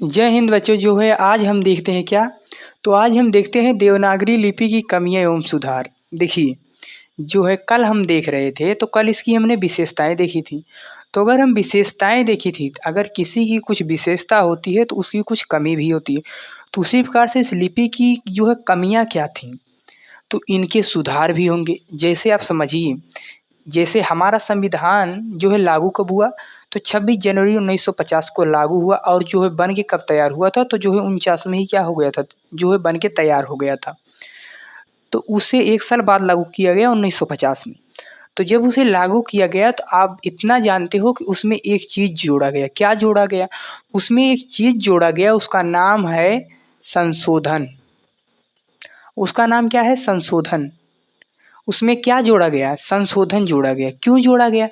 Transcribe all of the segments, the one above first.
जय हिंद बच्चों। जो है आज हम देखते हैं क्या, तो आज हम देखते हैं देवनागरी लिपि की कमियां एवं सुधार। देखिए, जो है कल हम देख रहे थे तो कल इसकी हमने विशेषताएं देखी थी। तो अगर हम विशेषताएं देखी थी, अगर किसी की कुछ विशेषता होती है तो उसकी कुछ कमी भी होती है। तो उसी प्रकार से इस लिपि की जो है कमियां क्या थी, तो इनके सुधार भी होंगे। जैसे आप समझिए, जैसे हमारा संविधान जो है लागू कब हुआ, तो 26 जनवरी 1950 को लागू हुआ और जो है बन के कब तैयार हुआ था, तो जो है 49 में ही क्या हो गया था, जो है बन के तैयार हो गया था। तो उसे 1 साल बाद लागू किया गया 1950 में। तो जब उसे लागू किया गया तो आप इतना जानते हो कि उसमें एक चीज़ जोड़ा गया। क्या जोड़ा गया? उसमें एक चीज़ जोड़ा गया, उसका नाम है संशोधन। उसका नाम क्या है? संशोधन। उसमें क्या जोड़ा गया? संशोधन जोड़ा गया। क्यों जोड़ा गया?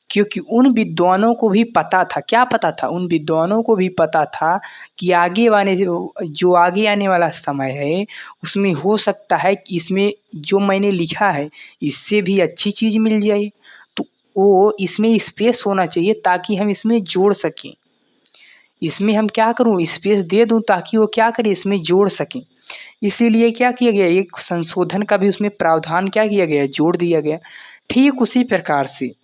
क्योंकि उन विद्वानों को भी पता था। क्या पता था? उन विद्वानों को भी पता था कि जो आगे आने वाला समय है उसमें हो सकता है कि इसमें जो मैंने लिखा है इससे भी अच्छी चीज़ मिल जाए। तो वो इसमें स्पेस होना चाहिए ताकि हम इसमें जोड़ सकें। इसमें हम क्या करूँ, स्पेस दे दूँ ताकि वो क्या करे, इसमें जोड़ सकें। इसीलिए क्या किया गया, एक संशोधन का भी उसमें प्रावधान क्या किया गया, जोड़ दिया गया। ठीक उसी प्रकार से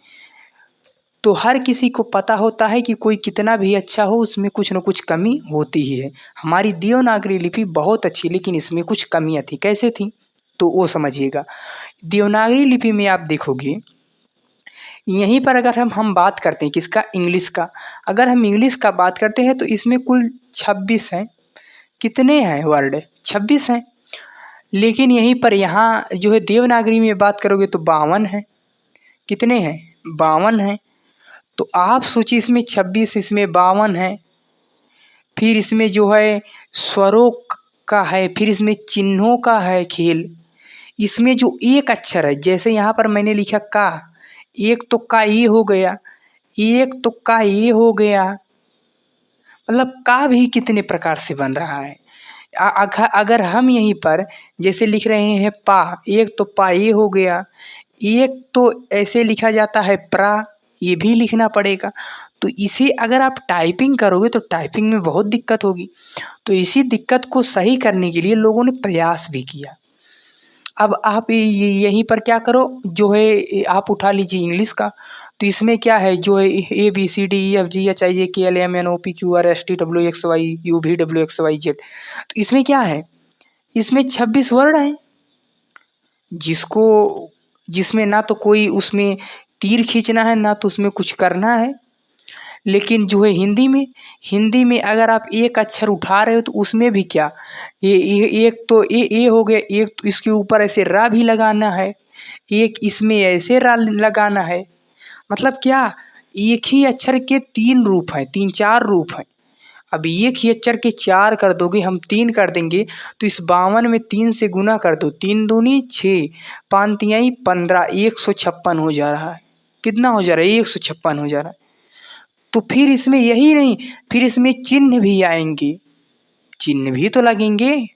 तो हर किसी को पता होता है कि कोई कितना भी अच्छा हो उसमें कुछ न कुछ कमी होती ही है। हमारी देवनागरी लिपि बहुत अच्छी, लेकिन इसमें कुछ कमियां थी। कैसे थी? तो वो समझिएगा। देवनागरी लिपि में आप देखोगे, यहीं पर अगर हम बात करते हैं किसका, इंग्लिश का। अगर हम इंग्लिश का बात करते हैं तो इसमें कुल 26 हैं। कितने हैं वर्ड? 26 हैं। लेकिन यहीं पर यहाँ जो है देवनागरी में बात करोगे तो 52 है। कितने हैं? 52 हैं। तो आप सोचिए, इसमें 26, इसमें 52 है। फिर इसमें जो है स्वरों का है, फिर इसमें चिन्हों का है खेल। इसमें जो एक अक्षर है, जैसे यहाँ पर मैंने लिखा का, एक तो का ये हो गया, एक तो का ये हो गया। मतलब का भी कितने प्रकार से बन रहा है। अगर हम यहीं पर जैसे लिख रहे हैं पा, एक तो पा ये हो गया, एक तो ऐसे लिखा जाता है प्रा, ये भी लिखना पड़ेगा। तो इसे अगर आप टाइपिंग करोगे तो टाइपिंग में बहुत दिक्कत होगी। तो इसी दिक्कत को सही करने के लिए लोगों ने प्रयास भी किया। अब आप यहीं पर क्या करो, जो है आप उठा लीजिए इंग्लिश का। तो इसमें क्या है, जो है ABCDEFGHIJKLMNOPQRSTWXYUV WXYZ। तो इसमें क्या है, इसमें 26 वर्ड हैं, जिसको जिसमें ना तो कोई उसमें तीर खींचना है, ना तो उसमें कुछ करना है। लेकिन जो है हिंदी में अगर आप एक अक्षर उठा रहे हो तो उसमें भी क्या, एक तो ए हो गया, एक तो इसके ऊपर ऐसे रा भी लगाना है, एक इसमें ऐसे रा लगाना है। मतलब क्या, एक ही अक्षर के 3 रूप हैं, 3-4 रूप हैं। अब एक ही अक्षर के 4 कर दोगे, हम 3 कर देंगे, तो इस 52 में 3 से गुना कर दो, 3 दूनी 6, 5 तिहाई 15, 156 हो जा रहा है। कितना हो जा रहा है? 156 हो जा रहा है। तो फिर इसमें यही नहीं, फिर इसमें चिन्ह भी आएंगे, चिन्ह भी तो लगेंगे।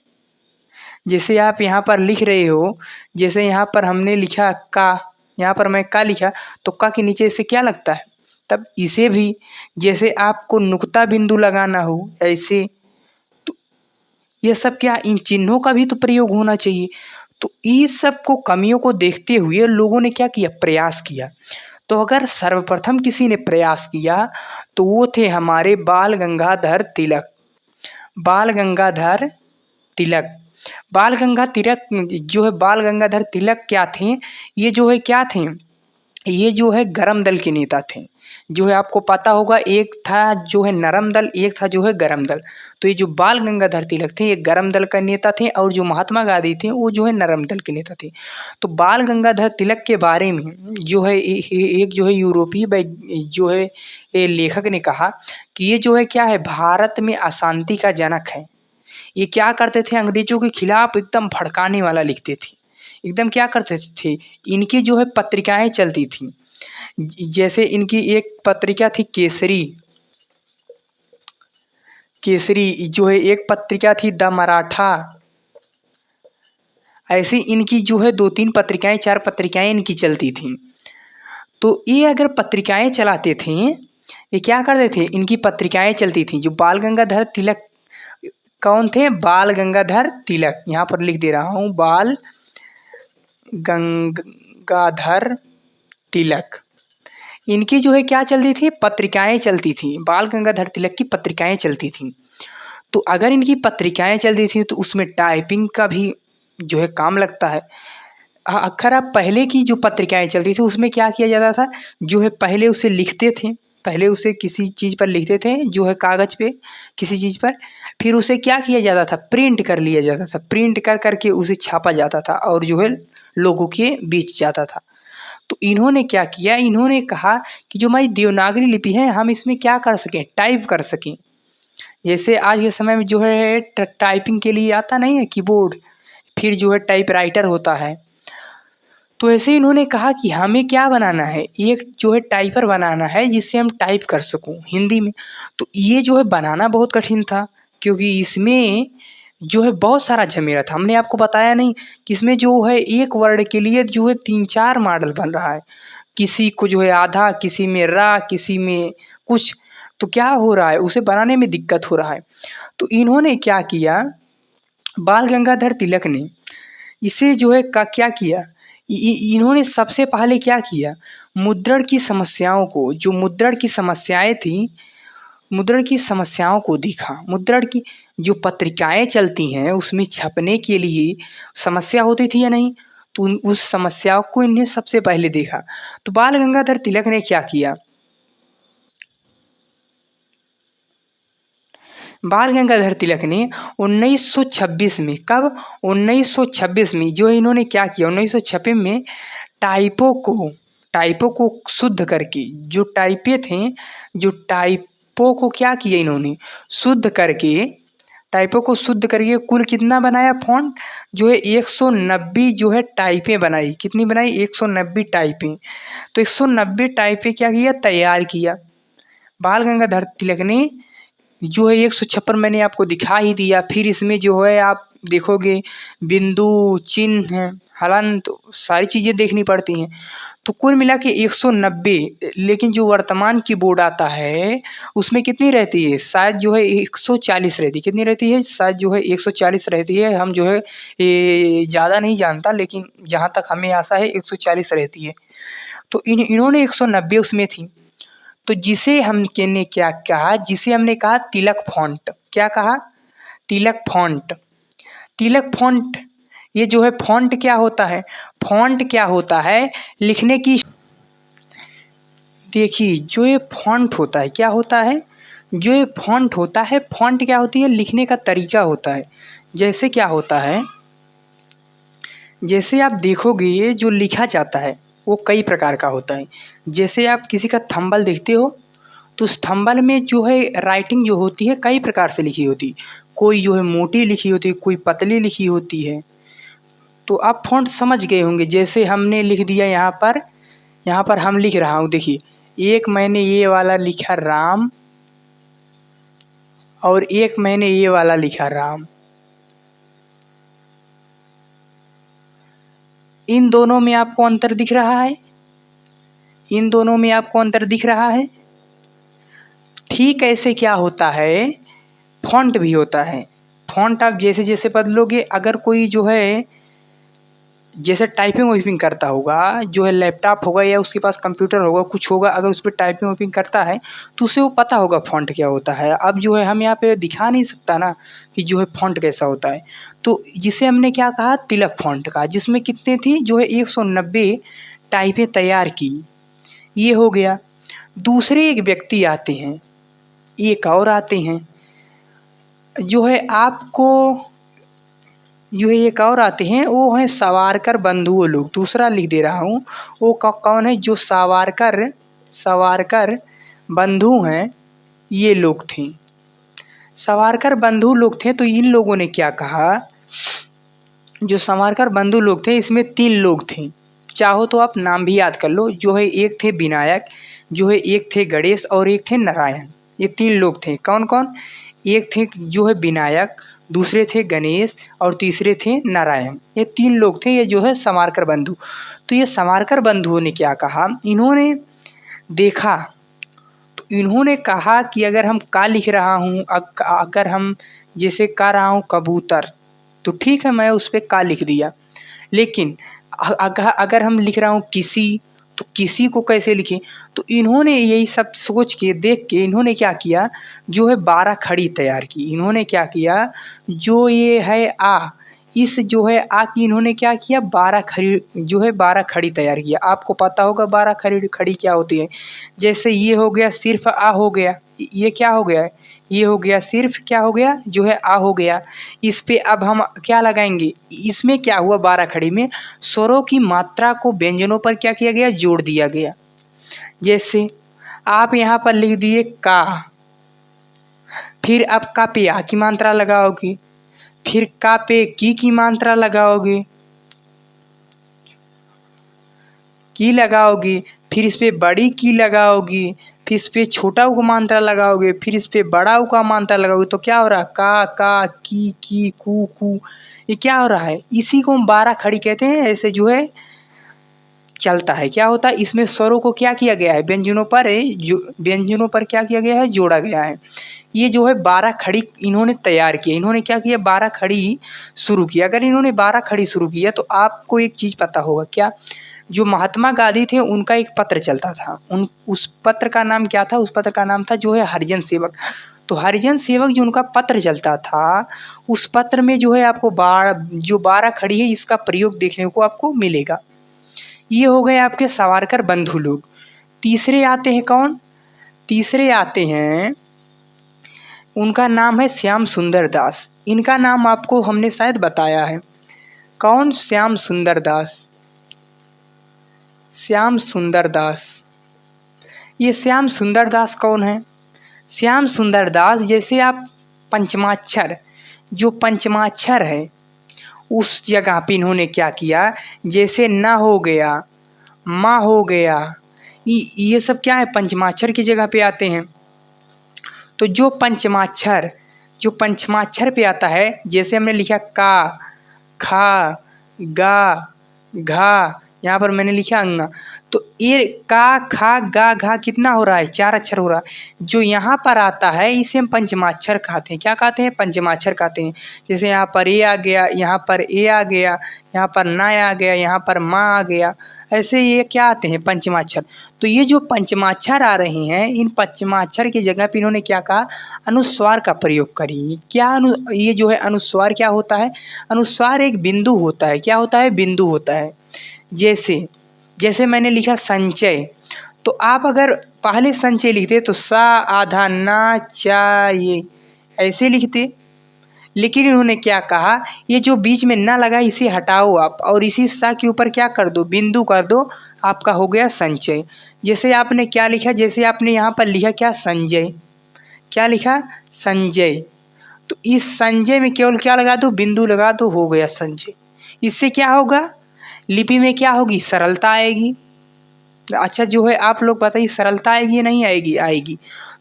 जैसे आप यहाँ पर लिख रहे हो, जैसे यहाँ पर हमने लिखा का, यहाँ पर मैं का लिखा, तो का के नीचे से क्या लगता है, तब इसे भी जैसे आपको नुक्ता बिंदु लगाना हो ऐसे। तो ये सब क्या, इन चिन्हों का भी तो प्रयोग होना चाहिए। तो इस सब को कमियों को देखते हुए लोगों ने क्या किया, प्रयास किया। तो अगर सर्वप्रथम किसी ने प्रयास किया तो वो थे हमारे बाल गंगाधर तिलक। बाल गंगाधर तिलक, बाल गंगा तिलक जो है, बाल गंगाधर तिलक क्या थे, ये जो है क्या थे, ये जो है गरम दल के नेता थे। जो है आपको पता होगा, एक था जो है नरम दल, एक था जो है गरम दल। तो ये जो बाल गंगाधर तिलक थे ये गरम दल का नेता थे, और जो महात्मा गांधी थे वो जो है नरम दल के नेता थे। तो बाल गंगाधर तिलक के बारे में जो है एक जो है यूरोपीय जो है लेखक ने कहा कि ये जो है क्या है, भारत में अशांति का जनक है। ये क्या करते थे, अंग्रेजों के खिलाफ एकदम भड़काने वाला लिखते थे। एकदम क्या करते थे, इनकी जो है पत्रिकाएं चलती थी। जैसे इनकी एक पत्रिका थी केसरी, केसरी जो है एक पत्रिका थी द मराठा। ऐसे इनकी जो है 2-3 पत्रिकाएं, 4 पत्रिकाएं इनकी चलती थीं। तो ये अगर पत्रिकाएं चलाते थे ये क्या करते थे, इनकी पत्रिकाएं चलती थी। जो बाल गंगाधर तिलक कौन थे, बाल गंगाधर तिलक, यहाँ पर लिख दे रहा हूँ, बाल गंगाधर तिलक। इनकी जो है क्या चलती थी, पत्रिकाएं चलती थी। बाल गंगाधर तिलक की पत्रिकाएं चलती थी। तो अगर इनकी पत्रिकाएं चलती थी तो उसमें टाइपिंग का भी जो है काम लगता है। अक्सर आप पहले की जो पत्रिकाएं चलती थी उसमें क्या किया जाता था, जो है पहले उसे लिखते थे, पहले उसे किसी चीज़ पर लिखते थे, जो है कागज़ पे किसी चीज़ पर, फिर उसे क्या किया जाता था, प्रिंट कर लिया जाता था, प्रिंट कर करके उसे छापा जाता था और जो है लोगों के बीच जाता था। तो इन्होंने क्या किया, इन्होंने कहा कि जो हमारी देवनागरी लिपि है हम इसमें क्या कर सकें, टाइप कर सकें। जैसे आज के समय में जो है टाइपिंग के लिए आता नहीं है कीबोर्ड, फिर जो है टाइपराइटर होता है। तो ऐसे इन्होंने कहा कि हमें क्या बनाना है, एक जो है टाइपर बनाना है जिससे हम टाइप कर सकूं हिंदी में। तो ये जो है बनाना बहुत कठिन था, क्योंकि इसमें जो है बहुत सारा झमेला था। हमने आपको बताया नहीं कि इसमें जो है एक वर्ड के लिए जो है 3-4 मॉडल बन रहा है। किसी को जो है आधा, किसी में रा, किसी में कुछ। तो क्या हो रहा है, उसे बनाने में दिक्कत हो रहा है। तो इन्होंने क्या किया, बाल गंगाधर तिलक ने इसे जो है क्या किया, इन्होंने सबसे पहले क्या किया, मुद्रण की समस्याओं को, जो मुद्रण की समस्याएं थी, मुद्रण की समस्याओं को देखा। मुद्रण की जो पत्रिकाएं चलती हैं उसमें छपने के लिए समस्या होती थी या नहीं, तो उस समस्याओं को इन्हें सबसे पहले देखा। तो बाल गंगाधर तिलक ने क्या किया, बाल गंगाधर तिलक ने 1926 में, कब, 1926 में जो इन्होंने क्या किया, 1926 में टाइपों को शुद्ध करके, जो टाइपे थे, जो टाइपों को क्या किया इन्होंने, शुद्ध करके, टाइपों को शुद्ध करके कुल कितना बनाया, फॉन्ट जो है 190 जो है टाइपें बनाई। कितनी बनाई, 190 टाइपें। तो 190 टाइपें क्या किया, तैयार किया बाल गंगाधर तिलक ने। जो है 156 मैंने आपको दिखा ही दिया। फिर इसमें जो है आप देखोगे बिंदु, चिन्ह, हलंत, सारी चीज़ें देखनी पड़ती हैं। तो कुल मिला के 190। लेकिन जो वर्तमान कीबोर्ड आता है उसमें कितनी रहती है, शायद जो है 140 रहती है। कितनी रहती है, शायद जो है 140 रहती है। हम जो है ज़्यादा नहीं जानता, लेकिन जहाँ तक हमें आशा है 140 रहती है। तो इन्होंने 190 उसमें थी। तो जिसे हम ने क्या कहा, जिसे हमने कहा तिलक फॉन्ट। क्या कहा, तिलक फॉन्ट। तिलक फॉन्ट, ये जो है फॉन्ट क्या होता है, फॉन्ट क्या होता है, लिखने की, देखिए जो ये फॉन्ट होता है क्या होता है, जो ये फॉन्ट होता है, फॉन्ट क्या होती है, लिखने का तरीका होता है। जैसे क्या होता है, जैसे आप देखोगे ये जो लिखा जाता है वो कई प्रकार का होता है। जैसे आप किसी का थंबल देखते हो तो उस थंबल में जो है राइटिंग जो होती है कई प्रकार से लिखी होती है। कोई जो है मोटी लिखी होती है, कोई पतली लिखी होती है। तो आप फ़ॉन्ट समझ गए होंगे। जैसे हमने लिख दिया यहाँ पर हम लिख रहा हूँ, देखिए एक मैंने ये वाला लिखा राम और एक मैंने ये वाला लिखा राम। इन दोनों में आपको अंतर दिख रहा है, इन दोनों में आपको अंतर दिख रहा है। ठीक ऐसे क्या होता है, फ़ॉन्ट भी होता है। फ़ॉन्ट आप जैसे जैसे बदलोगे, अगर कोई जो है जैसे टाइपिंग वाइपिंग करता होगा, जो है लैपटॉप होगा या उसके पास कंप्यूटर होगा, कुछ होगा, अगर उस पर टाइपिंग वाइपिंग करता है तो उसे वो पता होगा फ़ॉन्ट क्या होता है। अब जो है हम यहाँ पे दिखा नहीं सकता ना कि जो है फ़ॉन्ट कैसा होता है। तो जिसे हमने क्या कहा, तिलक फ़ॉन्ट का, जिसमें कितने थी, जो है 190 टाइपें तैयार की। ये हो गया। दूसरे एक व्यक्ति आते हैं, एक और आते हैं, जो है आपको जो है एक और आते हैं, वो हैं सावरकर बंधुओं लोग। दूसरा लिख दे रहा हूँ, वो कौन है, जो सावरकर बंधु हैं, ये लोग थे। सावरकर बंधु लोग थे। तो इन लोगों ने क्या कहा, जो सावरकर बंधु लोग थे इसमें 3 लोग थे। चाहो तो आप नाम भी याद कर लो। जो है एक थे विनायक, जो है एक थे गणेश और एक थे नारायण। ये 3 लोग थे। कौन कौन, एक थे जो है विनायक, दूसरे थे गणेश और तीसरे थे नारायण। ये 3 लोग थे, ये जो है सावरकर बंधु। तो ये सावरकर बंधुओं ने क्या कहा, इन्होंने देखा, तो इन्होंने कहा कि अगर हम का लिख रहा हूँ, अगर हम जैसे कह रहा हूँ कबूतर, तो ठीक है मैं उस पे का लिख दिया। लेकिन अगर हम लिख रहा हूँ किसी, तो किसी को कैसे लिखें? तो इन्होंने यही सब सोच के देख के इन्होंने क्या किया, जो है 12 खड़ी तैयार की। इन्होंने क्या किया, जो ये है इस जो है की इन्होंने क्या किया, 12 खड़ी जो है 12 खड़ी तैयार किया। आपको पता होगा 12 खड़ी क्या होती है। जैसे ये हो गया सिर्फ हो गया, ये क्या हो गया है, ये हो गया सिर्फ क्या हो गया, जो है हो गया। इस पे अब हम क्या लगाएंगे, इसमें क्या हुआ 12 खड़ी में स्वरों की मात्रा को व्यंजनों पर क्या किया गया, जोड़ दिया गया। जैसे आप यहाँ पर लिख दिए का, फिर अब का पे आ की मात्रा लगाओगे, फिर का पे की मात्रा लगाओगे, की लगाओगी, फिर इस पे बड़ी की लगाओगी, फिर इस पे छोटा ऊ का मात्रा लगाओगे, फिर इस पे बड़ा ऊ का मात्रा लगाओगे। तो क्या हो रहा है, का की कू, ये क्या हो रहा है, इसी को हम 12 खड़ी कहते हैं। ऐसे जो है चलता है। क्या होता है, इसमें स्वरों को क्या किया गया है, व्यंजनों पर क्या किया गया है, जोड़ा गया है। ये जो है 12 खड़ी इन्होंने तैयार किया। इन्होंने क्या किया, 12 खड़ी शुरू किया। अगर इन्होंने 12 खड़ी शुरू किया तो आपको एक चीज़ पता होगा, क्या, जो महात्मा गांधी थे उनका एक पत्र चलता था। उस पत्र का नाम क्या था, उस पत्र का नाम था जो है हरिजन सेवक। तो हरिजन सेवक जो उनका पत्र चलता था, उस पत्र में जो है आपको 12 खड़ी है इसका प्रयोग देखने को आपको मिलेगा। ये हो गए आपके सावरकर बंधु लोग। तीसरे आते हैं कौन, तीसरे आते हैं, उनका नाम है श्याम सुंदर दास। इनका नाम आपको हमने शायद बताया है। कौन, श्याम सुंदर दास, श्याम सुंदर दास। ये श्याम सुंदर दास कौन है, श्याम सुंदर दास, जैसे आप पंचमाक्षर, जो पंचमाक्षर है उस जगह पे इन्होंने क्या किया, जैसे न हो गया, माँ हो गया, ये सब क्या है, पंचमाक्षर की जगह पे आते हैं। तो जो पंचमाक्षर पे आता है, जैसे हमने लिखा का, खा, गा, घा, यहाँ पर मैंने लिखा अंगा। तो ये का, खा, गा, घा कितना हो रहा है, 4 अक्षर हो रहा है। जो यहाँ पर आता है इसे हम पंचमाक्षर कहते हैं। क्या कहते हैं, पंचमाक्षर कहते हैं। जैसे यहाँ पर ए आ गया, यहाँ पर ए आ गया, यहाँ पर ना आ गया, यहाँ पर माँ आ गया। ऐसे ये क्या आते हैं, पंचमाक्षर। तो ये जो पंचमाक्षर आ रहे हैं, इन पंचमाक्षर की जगह पे इन्होंने क्या कहा, अनुस्वार का प्रयोग करिए। क्या ये जो है अनुस्वार क्या होता है, अनुस्वार एक बिंदु होता है। क्या होता है, बिंदु होता है। जैसे मैंने लिखा संचय, तो आप अगर पहले संचय लिखते तो सा आधा ना चा ये ऐसे लिखते। लेकिन इन्होंने क्या कहा, ये जो बीच में ना लगा इसे हटाओ आप, और इसी सा के ऊपर क्या कर दो, बिंदु कर दो, आपका हो गया संचय। जैसे आपने क्या लिखा, जैसे आपने यहाँ पर लिखा क्या, संजय, क्या लिखा, संजय। तो इस संजय में केवल क्या लगा दो, बिंदु लगा दो, हो गया संजय। इससे क्या होगा, लिपि में क्या होगी, सरलता आएगी। अच्छा जो है आप लोग बताइए, सरलता आएगी या नहीं आएगी, आएगी।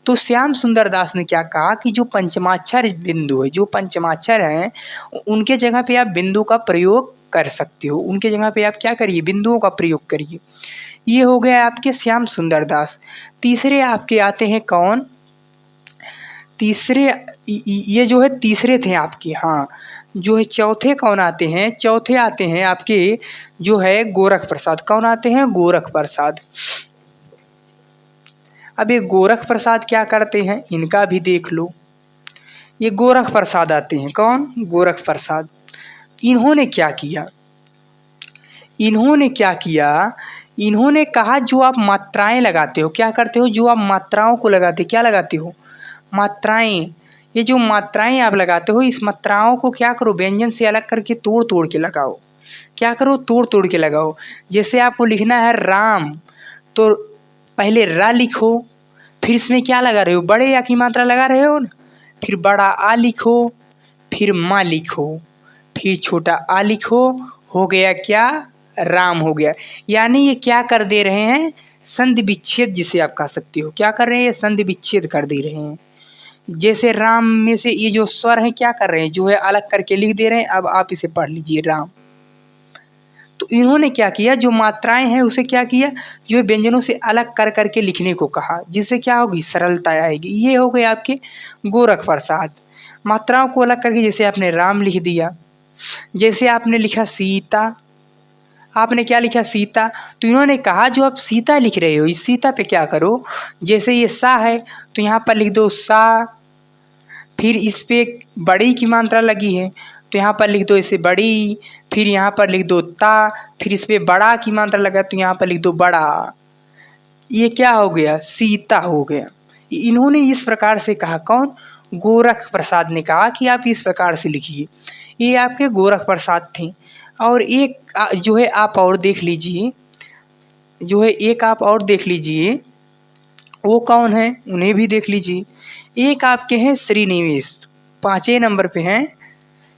तो श्याम सुंदर दास ने क्या कहा कि जो पंचमाक्षर बिंदु है, जो पंचमाक्षर हैं, उनके जगह पे आप बिंदु का प्रयोग कर सकते हो। उनके जगह पे आप क्या करिए, बिंदुओं का प्रयोग करिए। ये हो गया आपके श्याम सुंदर दास। तीसरे आपके आते हैं कौन, तीसरे, ये जो है तीसरे थे आपके, हाँ। जो है चौथे कौन आते हैं, चौथे आते हैं आपके जो है गोरख प्रसाद। कौन आते हैं, गोरख प्रसाद। अब ये गोरख प्रसाद क्या करते हैं, इनका भी देख लो। ये गोरख प्रसाद आते हैं, कौन, गोरख प्रसाद। इन्होंने क्या किया, इन्होंने क्या किया, इन्होंने कहा जो आप मात्राएं लगाते हो, क्या करते हो, जो आप मात्राओं को लगाते, क्या लगाते हो, मात्राएं। ये जो मात्राएं आप लगाते हो, इस मात्राओं को क्या करो, व्यंजन से अलग करके तोड़ तोड़ के लगाओ। क्या करो, तोड़ तोड़ के लगाओ। जैसे आपको लिखना है राम, तो पहले रा लिखो, फिर इसमें क्या लगा रहे हो, बड़े या की मात्रा लगा रहे हो ना, फिर बड़ा आ लिखो, फिर माँ लिखो, फिर छोटा आ लिखो, हो गया क्या, राम हो गया। यानी ये क्या कर दे रहे हैं, संधि विच्छेद जिसे आप कह सकते हो। क्या कर रहे हैं, ये संधि विच्छेद कर दे रहे हैं। जैसे राम में से ये जो स्वर है क्या कर रहे हैं, जो है अलग करके लिख दे रहे हैं। अब आप इसे पढ़ लीजिए, राम, तो इन्होंने क्या किया, जो मात्राएं हैं उसे क्या किया, जो है व्यंजनों से अलग कर करके लिखने को कहा, जिससे क्या होगी, सरलता आएगी। ये हो गए आपके गोरख प्रसाद। मात्राओं को अलग करके, जैसे आपने राम लिख दिया, जैसे आपने लिखा सीता, आपने क्या लिखा, सीता। तो इन्होंने कहा जो आप सीता लिख रहे हो, इस सीता पे क्या करो, जैसे ये सा है तो यहाँ पर लिख दो सा, फिर इस पे बड़ी की मात्रा लगी है तो यहाँ पर लिख दो इसे बड़ी, फिर यहाँ पर लिख दो ता, फिर इस पे बड़ा की मात्रा लगा तो यहाँ पर लिख दो बड़ा। ये क्या हो गया, सीता हो गया। इन्होंने इस प्रकार से कहा, कौन, गोरख प्रसाद ने कहा कि आप इस प्रकार से लिखिए। ये आपके गोरख प्रसाद थे। और एक जो है आप और देख लीजिए, जो है एक आप और देख लीजिए, वो कौन है, उन्हें भी देख लीजिए। एक आपके हैं श्रीनिवेश, 5वें नंबर पे हैं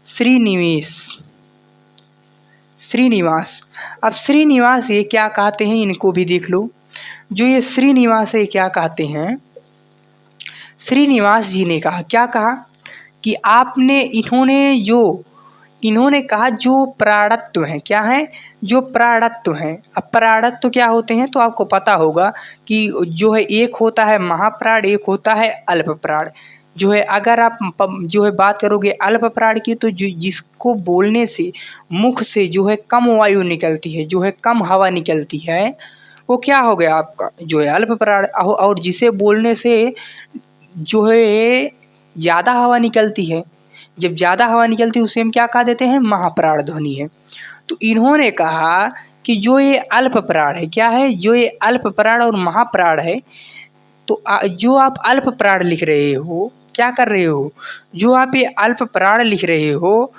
श्रीनिवेश, श्रीनिवास। अब श्रीनिवास ये क्या कहते हैं, इनको भी देख लो। जो ये श्रीनिवास है क्या कहते हैं, श्रीनिवास जी ने कहा, क्या कहा कि आपने, इन्होंने कहा जो प्राणत्व है, क्या है, जो प्राणत्व है। अब प्राणत्व क्या होते हैं तो आपको पता होगा कि जो है एक होता है महाप्राण, एक होता है अल्प प्राण। जो है अगर आप जो है बात करोगे अल्प प्राण की, तो जो जिसको बोलने से मुख से जो है कम वायु निकलती है, जो है कम हवा निकलती है, वो क्या हो गया आपका, जो है अल्प प्राण। और जिसे बोलने से जो है ज़्यादा हवा निकलती है, जब ज़्यादा हवा निकलती है उसे हम क्या कह देते हैं, महाप्राण ध्वनि है। तो इन्होंने कहा कि जो ये अल्प प्राण है, क्या है, जो ये अल्प प्राण और महाप्राण है, तो जो आप अल्प प्राण लिख रहे हो, क्या कर रहे हो, जो आप ये अल्प प्राण लिख रहे हो,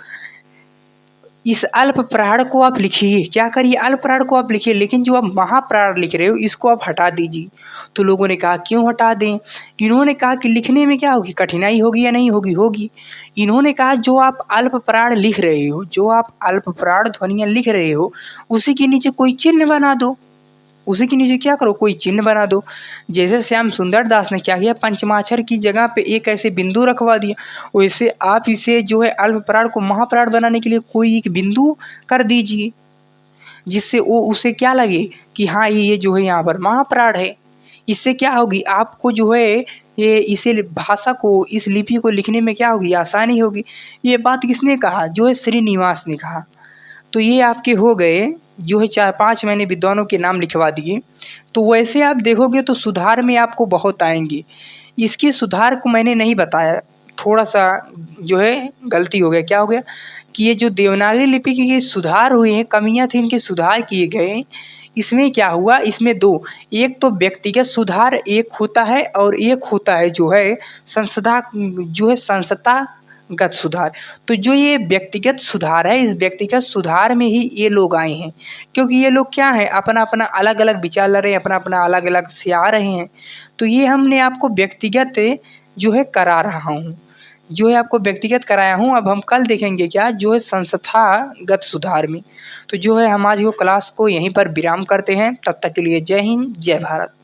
इस अल्प प्राण को आप लिखिए, क्या करिए, अल्प प्राण को आप लिखिए, लेकिन जो आप महाप्राण लिख रहे हो इसको आप हटा दीजिए। तो लोगों ने कहा क्यों हटा दें, इन्होंने कहा कि लिखने में क्या होगी, कठिनाई होगी या नहीं होगी, होगी। इन्होंने कहा जो आप अल्प प्राण लिख रहे हो, जो आप अल्प प्राण ध्वनियाँ लिख रहे हो, उसी के नीचे कोई चिन्ह बना दो, उसी के नीचे क्या करो, कोई चिन्ह बना दो। जैसे श्याम सुंदर दास ने क्या किया, पंचमाक्षर की जगह पे एक ऐसे बिंदु रखवा दिया, वैसे आप इसे जो है अल्प प्राण को महाप्राण बनाने के लिए कोई एक बिंदु कर दीजिए, जिससे वो उसे क्या लगे कि हाँ ये जो है यहाँ पर महाप्राण है। इससे क्या होगी, आपको जो है ये इसे भाषा को, इस लिपि को लिखने में क्या होगी, आसानी होगी। ये बात किसने कहा, जो है श्रीनिवास ने कहा। तो ये आपके हो गए जो है 4-5 मैंने विद्वानों के नाम लिखवा दिए। तो वैसे आप देखोगे तो सुधार में आपको बहुत आएंगे। इसके सुधार को मैंने नहीं बताया, थोड़ा सा जो है गलती हो गया। क्या हो गया कि ये जो देवनागरी लिपि के सुधार हुए हैं, कमियां थी, इनके सुधार किए गए। इसमें क्या हुआ, इसमें दो, एक तो व्यक्तिगत सुधार एक होता है, और एक होता है जो है संस्थागत सुधार। तो जो ये व्यक्तिगत सुधार है, इस व्यक्तिगत सुधार में ही ये लोग आए हैं, क्योंकि ये लोग क्या है, अपना अपना अलग अलग विचार ला रहे हैं, अपना अपना अलग अलग से आ रहे हैं। तो ये हमने आपको व्यक्तिगत जो है करा रहा हूँ, जो है आपको व्यक्तिगत कराया हूँ। अब हम कल देखेंगे क्या, जो है संस्थागत सुधार में। तो जो है हम आज को क्लास को यहीं पर विराम करते हैं। तब तक के लिए जय हिंद, जय भारत।